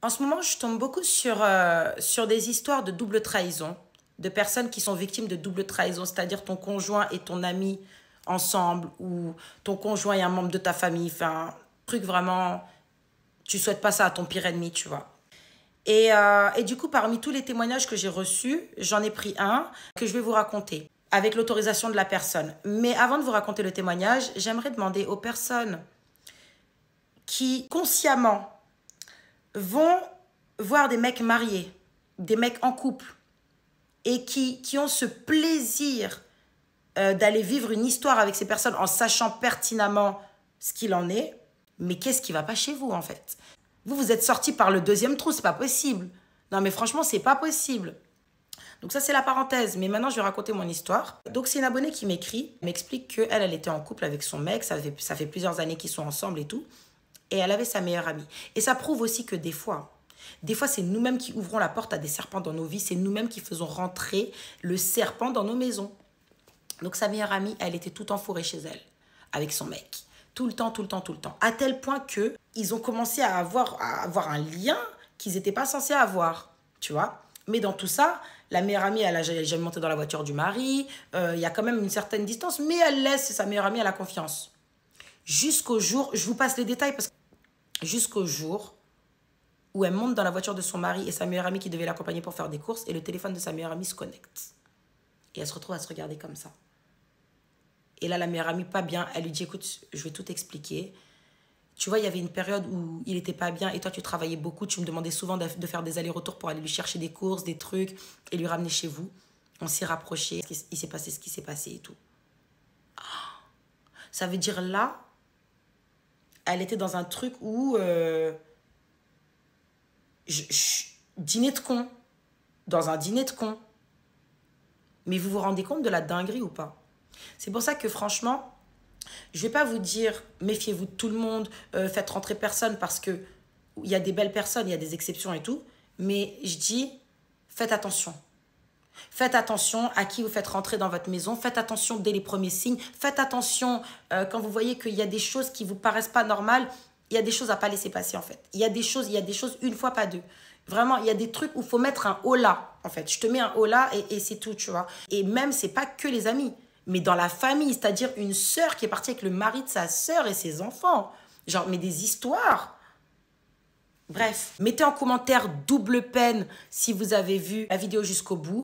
En ce moment, je tombe beaucoup sur des histoires de double trahison, de personnes qui sont victimes de double trahison, c'est-à-dire ton conjoint et ton ami ensemble, ou ton conjoint et un membre de ta famille. Enfin, truc vraiment, tu souhaites pas ça à ton pire ennemi, tu vois. Et du coup, parmi tous les témoignages que j'ai reçus, j'en ai pris un que je vais vous raconter, avec l'autorisation de la personne. Mais avant de vous raconter le témoignage, j'aimerais demander aux personnes qui, consciemment, vont voir des mecs mariés, des mecs en couple, et qui ont ce plaisir d'aller vivre une histoire avec ces personnes en sachant pertinemment ce qu'il en est, mais qu'est-ce qui va pas chez vous en fait? Vous êtes sorti par le deuxième trou, c'est pas possible. Non mais franchement, c'est pas possible. Donc ça, c'est la parenthèse. Mais maintenant, je vais raconter mon histoire. Donc c'est une abonnée qui m'écrit, m'explique qu'elle, elle était en couple avec son mec, ça fait plusieurs années qu'ils sont ensemble et tout. Et elle avait sa meilleure amie. Et ça prouve aussi que des fois, c'est nous-mêmes qui ouvrons la porte à des serpents dans nos vies. C'est nous-mêmes qui faisons rentrer le serpent dans nos maisons. Donc sa meilleure amie, elle était tout enfourrée chez elle, avec son mec. Tout le temps, tout le temps, tout le temps. À tel point qu'ils ont commencé à avoir un lien qu'ils n'étaient pas censés avoir, tu vois. Mais dans tout ça, la meilleure amie, elle n'a jamais monté dans la voiture du mari. Il y a quand même une certaine distance, mais elle laisse sa meilleure amie à la confiance. Jusqu'au jour, je vous passe les détails parce que jusqu'au jour où elle monte dans la voiture de son mari et sa meilleure amie qui devait l'accompagner pour faire des courses et le téléphone de sa meilleure amie se connecte. Et elle se retrouve à se regarder comme ça. Et là, la meilleure amie, pas bien, elle lui dit, écoute, je vais tout expliquer. Tu vois, il y avait une période où il n'était pas bien et toi, tu travaillais beaucoup. Tu me demandais souvent de faire des allers-retours pour aller lui chercher des courses, des trucs et lui ramener chez vous. On s'est rapprochés. Il s'est passé ce qui s'est passé et tout. Ça veut dire là, elle était dans un truc où... dîner de con. Dans un dîner de con. Mais vous vous rendez compte de la dinguerie ou pas? C'est pour ça que franchement, je vais pas vous dire méfiez-vous de tout le monde, faites rentrer personne parce que il y a des belles personnes, il y a des exceptions et tout. Mais je dis, faites attention. Faites attention à qui vous faites rentrer dans votre maison. Faites attention dès les premiers signes. Faites attention quand vous voyez qu'il y a des choses qui vous paraissent pas normales. Il y a des choses à pas laisser passer en fait. Il y a des choses une fois, pas deux. Vraiment, il y a des trucs où il faut mettre un holà en fait. Je te mets un holà et c'est tout, tu vois. Et même, c'est pas que les amis, mais dans la famille, c'est-à-dire une sœur qui est partie avec le mari de sa sœur et ses enfants. Genre, mais des histoires. Bref, mettez en commentaire double peine si vous avez vu la vidéo jusqu'au bout.